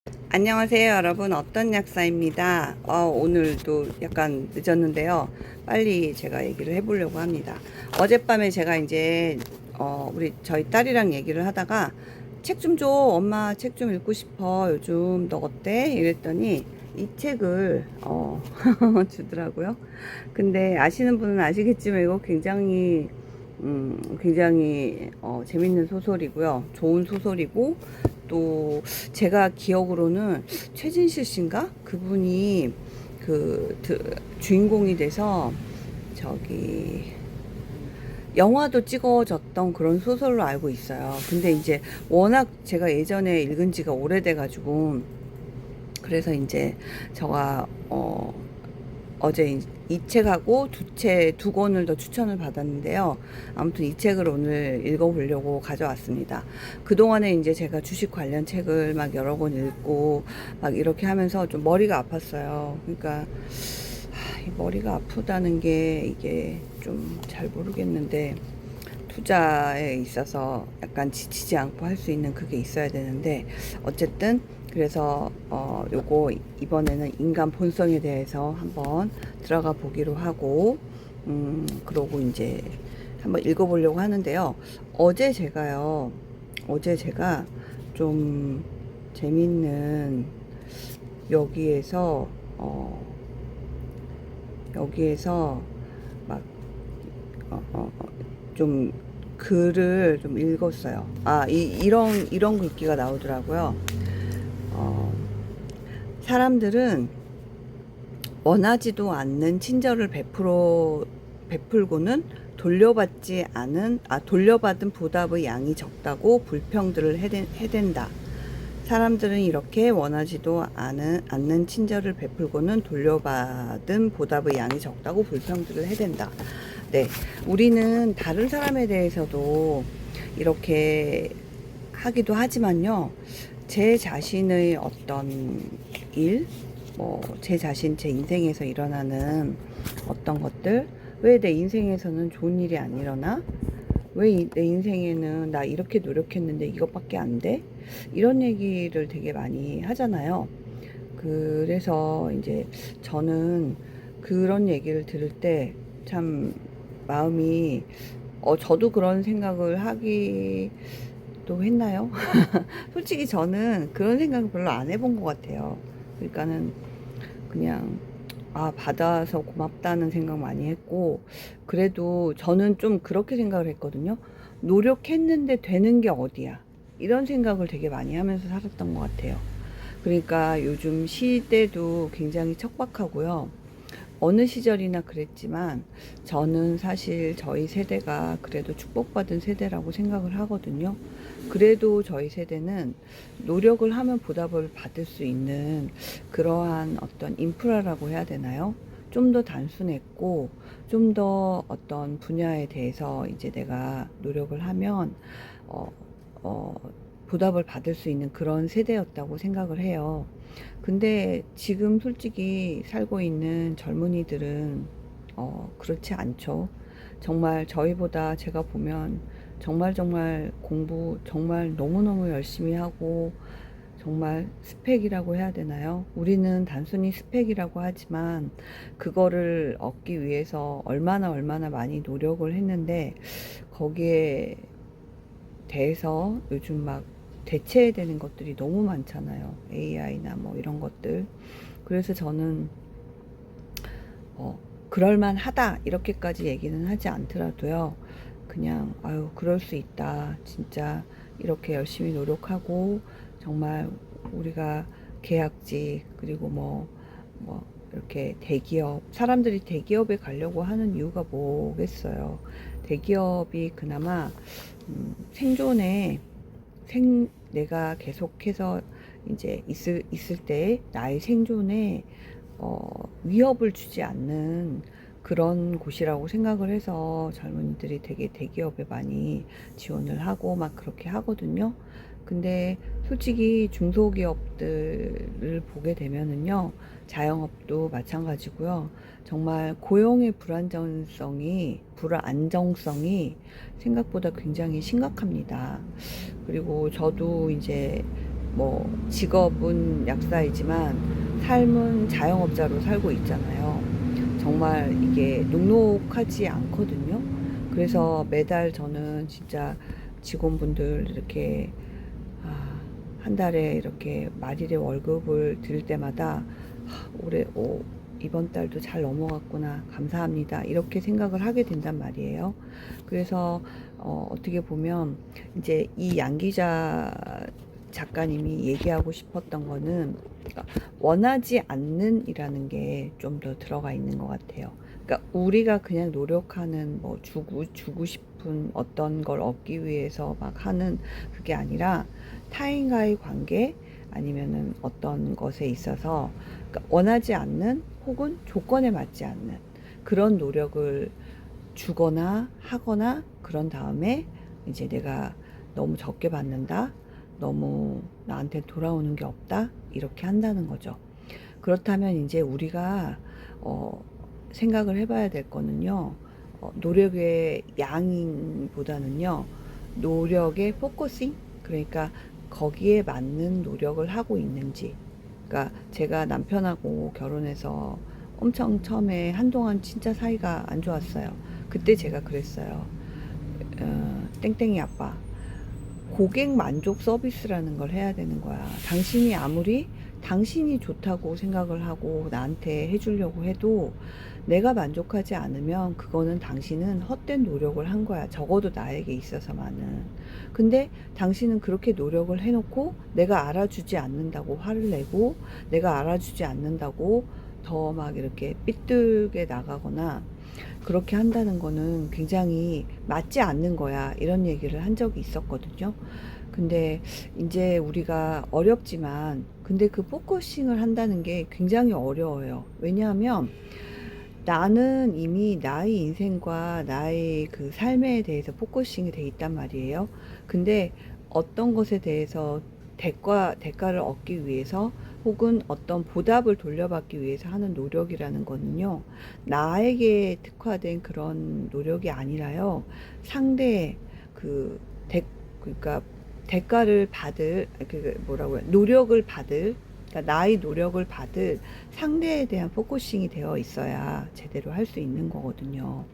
안녕하세요 여러분, 어떤 약사입니다. 오늘도 약간 늦었는데요, 빨리 제가 얘기를 해보려고 합니다. 어젯밤에 제가 이제 저희 딸이랑 얘기를 하다가 책 좀 줘, 엄마 책 좀 읽고 싶어, 요즘 너 어때? 이랬더니 이 책을 주더라고요. 근데 아시는 분은 아시겠지만 이거 굉장히 재밌는 소설이고요, 좋은 소설이고, 또 제가 기억으로는 최진실 씨인가? 그분이 주인공이 돼서 저기 영화도 찍어졌던 그런 소설로 알고 있어요. 근데 이제 워낙 제가 예전에 읽은 지가 오래돼 가지고, 그래서 이제 제가 어제 이 책하고 두 권을 더 추천을 받았는데요. 아무튼 이 책을 오늘 읽어보려고 가져왔습니다. 그동안에 이제 제가 주식 관련 책을 막 여러 권 읽고 막 이렇게 하면서 좀 머리가 아팠어요. 그러니까 이 머리가 아프다는 게 이게 좀 잘 모르겠는데, 투자에 있어서 약간 지치지 않고 할 수 있는 그게 있어야 되는데, 어쨌든 그래서 요거 이번에는 인간 본성에 대해서 한번 들어가 보기로 하고, 그러고 이제 한번 읽어보려고 하는데요. 어제 제가 좀 재밌는, 여기에서 여기에서 막 좀 글을 좀 읽었어요. 이런 글귀가 나오더라고요. 어, 사람들은 원하지도 않는 친절을 베풀고는 돌려받은 보답의 양이 적다고 불평들을 해댄다. 사람들은 이렇게 원하지도 않는 친절을 베풀고는 돌려받은 보답의 양이 적다고 불평들을 해댄다. 네, 우리는 다른 사람에 대해서도 이렇게 하기도 하지만요, 제 자신의 어떤 일, 제 인생에서 일어나는 어떤 것들, 왜 내 인생에서는 좋은 일이 안 일어나? 왜 내 인생에는 나 이렇게 노력했는데 이것밖에 안 돼? 이런 얘기를 되게 많이 하잖아요. 그래서 이제 저는 그런 얘기를 들을 때 참 마음이, 저도 그런 생각을 하기도 했나요? 솔직히 저는 그런 생각을 별로 안 해본 것 같아요. 그러니까는 그냥 받아서 고맙다는 생각 많이 했고, 그래도 저는 좀 그렇게 생각을 했거든요. 노력했는데 되는 게 어디야? 이런 생각을 되게 많이 하면서 살았던 것 같아요. 그러니까 요즘 시대도 굉장히 척박하고요. 어느 시절이나 그랬지만 저는 사실 저희 세대가 그래도 축복받은 세대라고 생각을 하거든요. 그래도 저희 세대는 노력을 하면 보답을 받을 수 있는 그러한 어떤 인프라라고 해야 되나요? 좀 더 단순했고, 좀 더 어떤 분야에 대해서 이제 내가 노력을 하면 어, 어, 보답을 받을 수 있는 그런 세대였다고 생각을 해요. 근데 지금 솔직히 살고 있는 젊은이들은 그렇지 않죠. 정말 저희보다 제가 보면 정말 공부 정말 너무너무 열심히 하고, 정말 스펙이라고 해야 되나요? 우리는 단순히 스펙이라고 하지만 그거를 얻기 위해서 얼마나 많이 노력을 했는데, 거기에 대해서 요즘 막 대체해야 되는 것들이 너무 많잖아요. AI나 뭐 이런 것들. 그래서 저는 그럴만 하다 이렇게까지 얘기는 하지 않더라도요, 그냥 그럴 수 있다, 진짜 이렇게 열심히 노력하고, 정말 우리가 계약직, 그리고 이렇게 대기업, 사람들이 대기업에 가려고 하는 이유가 뭐겠어요. 대기업이 그나마 생존에, 내가 계속해서 이제 있을 때 나의 생존에 위협을 주지 않는 그런 곳이라고 생각을 해서 젊은이들이 되게 대기업에 많이 지원을 하고 막 그렇게 하거든요. 근데 솔직히 중소기업들을 보게 되면은요, 자영업도 마찬가지고요. 정말 고용의 불안정성이 생각보다 굉장히 심각합니다. 그리고 저도 이제 뭐 직업은 약사이지만 삶은 자영업자로 살고 있잖아요. 정말 이게 녹록하지 않거든요. 그래서 매달 저는 진짜 직원분들 이렇게 한 달에 이렇게 말일에 월급을 드릴 때마다 올해 이번 달도 잘 넘어갔구나, 감사합니다, 이렇게 생각을 하게 된단 말이에요. 그래서 어떻게 보면 이제 이 양기자 작가님이 얘기하고 싶었던 거는, 그러니까 원하지 않는 이라는 게 좀 더 들어가 있는 것 같아요. 그러니까 우리가 그냥 노력하는 뭐 주고 싶은 어떤 걸 얻기 위해서 막 하는 그게 아니라 타인과의 관계, 아니면은 어떤 것에 있어서 그러니까 원하지 않는 혹은 조건에 맞지 않는 그런 노력을 주거나 하거나, 그런 다음에 이제 내가 너무 적게 받는다, 너무 나한테 돌아오는 게 없다, 이렇게 한다는 거죠. 그렇다면 이제 우리가 생각을 해봐야 될 거는요, 노력의 양보다는요, 노력의 포커싱, 그러니까 거기에 맞는 노력을 하고 있는지. 그러니까 제가 남편하고 결혼해서 엄청 처음에 한동안 진짜 사이가 안 좋았어요. 그때 제가 그랬어요. 땡땡이 아빠, 고객 만족 서비스라는 걸 해야 되는 거야. 당신이 아무리 당신이 좋다고 생각을 하고 나한테 해주려고 해도 내가 만족하지 않으면 그거는 당신은 헛된 노력을 한 거야. 적어도 나에게 있어서만은. 근데 당신은 그렇게 노력을 해놓고 내가 알아주지 않는다고 화를 내고, 내가 알아주지 않는다고 더 막 이렇게 삐뚤게 나가거나 그렇게 한다는 거는 굉장히 맞지 않는 거야, 이런 얘기를 한 적이 있었거든요. 근데 이제 우리가 어렵지만, 근데 그 포커싱을 한다는 게 굉장히 어려워요. 왜냐하면 나는 이미 나의 인생과 나의 그 삶에 대해서 포커싱이 돼 있단 말이에요. 근데 어떤 것에 대해서 대가를 얻기 위해서, 혹은 어떤 보답을 돌려받기 위해서 하는 노력이라는 거는요, 나에게 특화된 그런 노력이 아니라요, 상대의 그 그러니까 대가를 받을, 그 뭐라고요, 노력을 받을, 그러니까 나의 노력을 받을 상대에 대한 포커싱이 되어 있어야 제대로 할 수 있는 거거든요.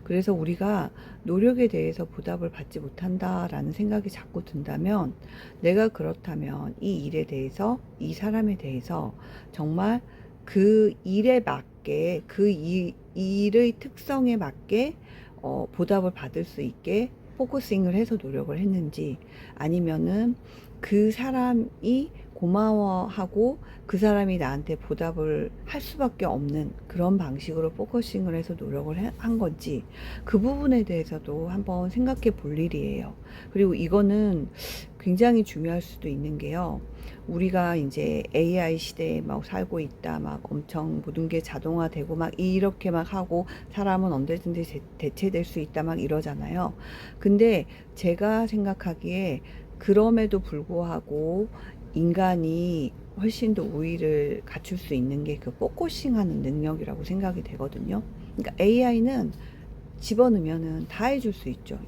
그래서 우리가 노력에 대해서 보답을 받지 못한다라는 생각이 자꾸 든다면, 내가 그렇다면 이 일에 대해서, 이 사람에 대해서 정말 그 일에 맞게, 그 일의 특성에 맞게 보답을 받을 수 있게 포커싱을 해서 노력을 했는지, 아니면은 그 사람이 고마워하고 그 사람이 나한테 보답을 할 수밖에 없는 그런 방식으로 포커싱을 해서 노력을 한 건지, 그 부분에 대해서도 한번 생각해 볼 일이에요. 그리고 이거는 굉장히 중요할 수도 있는 게요, 우리가 이제 AI 시대에 막 살고 있다, 막 엄청 모든 게 자동화되고 막 이렇게 막 하고 사람은 언제든지 대체될 수 있다 막 이러잖아요. 근데 제가 생각하기에 그럼에도 불구하고 인간이 훨씬 더 우위를 갖출 수 있는 게 그 포커싱 하는 능력이라고 생각이 되거든요. 그러니까 AI는 집어넣으면은 다 해줄 수 있죠.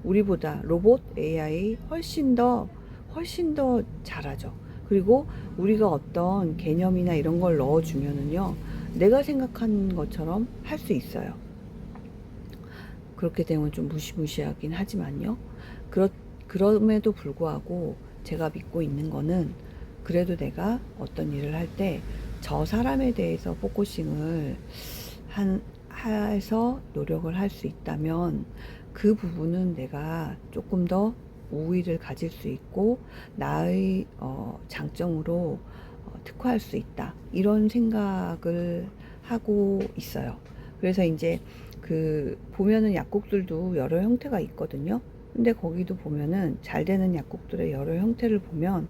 우리보다 로봇 AI 훨씬 더 잘하죠. 그리고 우리가 어떤 개념이나 이런 걸 넣어주면은요, 내가 생각한 것처럼 할 수 있어요. 그렇게 되면 좀 무시무시하긴 하지만요. 그럼에도 불구하고 제가 믿고 있는 거는, 그래도 내가 어떤 일을 할 때 저 사람에 대해서 포커싱을 해서 노력을 할 수 있다면, 그 부분은 내가 조금 더 우위를 가질 수 있고 나의 장점으로 특화할 수 있다, 이런 생각을 하고 있어요. 그래서 이제 그 보면은 약국들도 여러 형태가 있거든요. 근데 거기도 보면은 잘 되는 약국들의 여러 형태를 보면,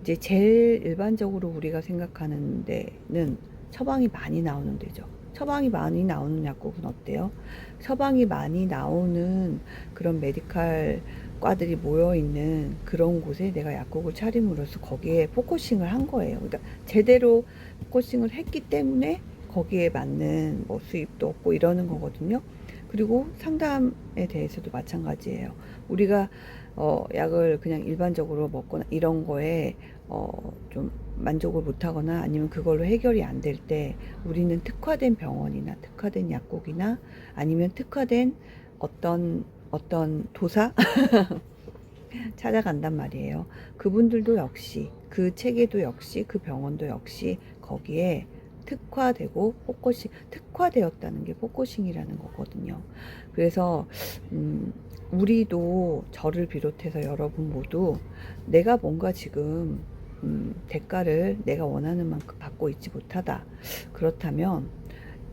이제 제일 일반적으로 우리가 생각하는 데는 처방이 많이 나오는 데죠. 처방이 많이 나오는 약국은 어때요? 처방이 많이 나오는 그런 메디칼 과들이 모여있는 그런 곳에 내가 약국을 차림으로써 거기에 포커싱을 한 거예요. 그러니까 제대로 포커싱을 했기 때문에 거기에 맞는 뭐 수입도 없고 이러는 거거든요. 그리고 상담에 대해서도 마찬가지예요. 우리가 약을 그냥 일반적으로 먹거나 이런 거에 좀 만족을 못하거나 아니면 그걸로 해결이 안 될 때 우리는 특화된 병원이나 특화된 약국이나 아니면 특화된 어떤 도사 찾아간단 말이에요. 그분들도 역시 그 체계도 역시 그 병원도 역시 거기에 특화되고 특화되었다는 게 포커싱이라는 거거든요. 그래서 우리도 저를 비롯해서 여러분 모두 내가 뭔가 지금 대가를 내가 원하는 만큼 받고 있지 못하다. 그렇다면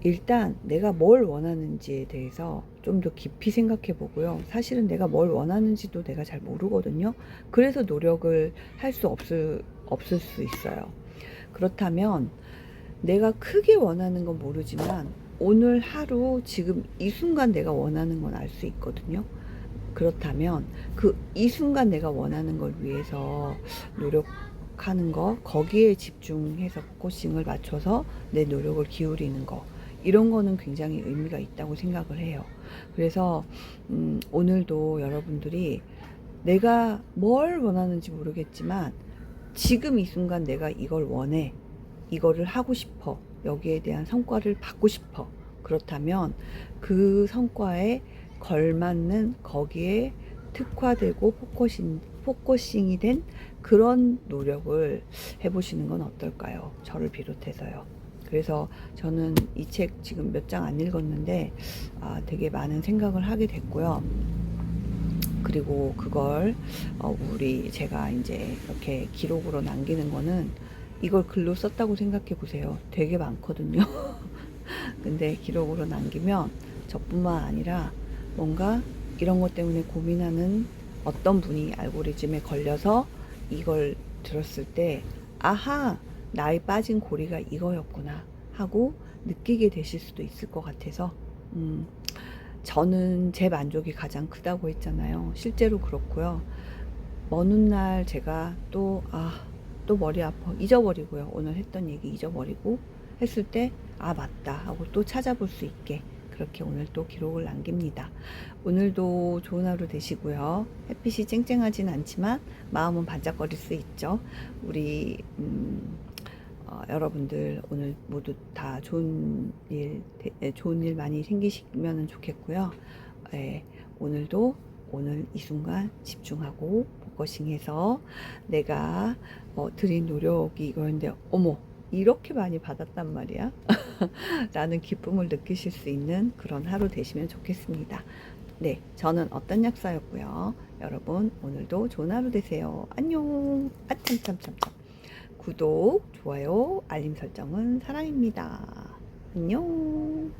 일단 내가 뭘 원하는지에 대해서 좀 더 깊이 생각해 보고요. 사실은 내가 뭘 원하는지도 내가 잘 모르거든요. 그래서 노력을 할 수 없을 수 있어요. 그렇다면 내가 크게 원하는 건 모르지만 오늘 하루 지금 이 순간 내가 원하는 건 알 수 있거든요. 그렇다면 그 이 순간 내가 원하는 걸 위해서 노력하는 거, 거기에 집중해서 포커싱을 맞춰서 내 노력을 기울이는 거, 이런 거는 굉장히 의미가 있다고 생각을 해요. 그래서 오늘도 여러분들이 내가 뭘 원하는지 모르겠지만 지금 이 순간 내가 이걸 원해, 이거를 하고 싶어, 여기에 대한 성과를 받고 싶어. 그렇다면 그 성과에 걸맞는 거기에 특화되고 포커싱이 된 그런 노력을 해보시는 건 어떨까요? 저를 비롯해서요. 그래서 저는 이 책 지금 몇 장 안 읽었는데 되게 많은 생각을 하게 됐고요. 그리고 그걸 제가 이제 이렇게 기록으로 남기는 거는 이걸 글로 썼다고 생각해 보세요. 되게 많거든요. 근데 기록으로 남기면 저뿐만 아니라 뭔가 이런 것 때문에 고민하는 어떤 분이 알고리즘에 걸려서 이걸 들었을 때 아하, 나의 빠진 고리가 이거였구나 하고 느끼게 되실 수도 있을 것 같아서 저는 제 만족이 가장 크다고 했잖아요. 실제로 그렇고요. 어느 날 제가 또 머리 아파 잊어버리고요. 오늘 했던 얘기 잊어버리고 했을 때 맞다 하고 또 찾아볼 수 있게 그렇게 오늘 또 기록을 남깁니다. 오늘도 좋은 하루 되시고요. 햇빛이 쨍쨍하진 않지만 마음은 반짝거릴 수 있죠. 우리 여러분들 오늘 모두 다 좋은 일 많이 생기시면 좋겠고요. 오늘도 오늘 이 순간 집중하고 포커싱해서 내가 드린 노력이 이거였는데 어머 이렇게 많이 받았단 말이야 라는 기쁨을 느끼실 수 있는 그런 하루 되시면 좋겠습니다. 네, 저는 어떤 약사였고요. 여러분 오늘도 좋은 하루 되세요. 안녕. 참참참참. 구독, 좋아요, 알림 설정은 사랑입니다. 안녕.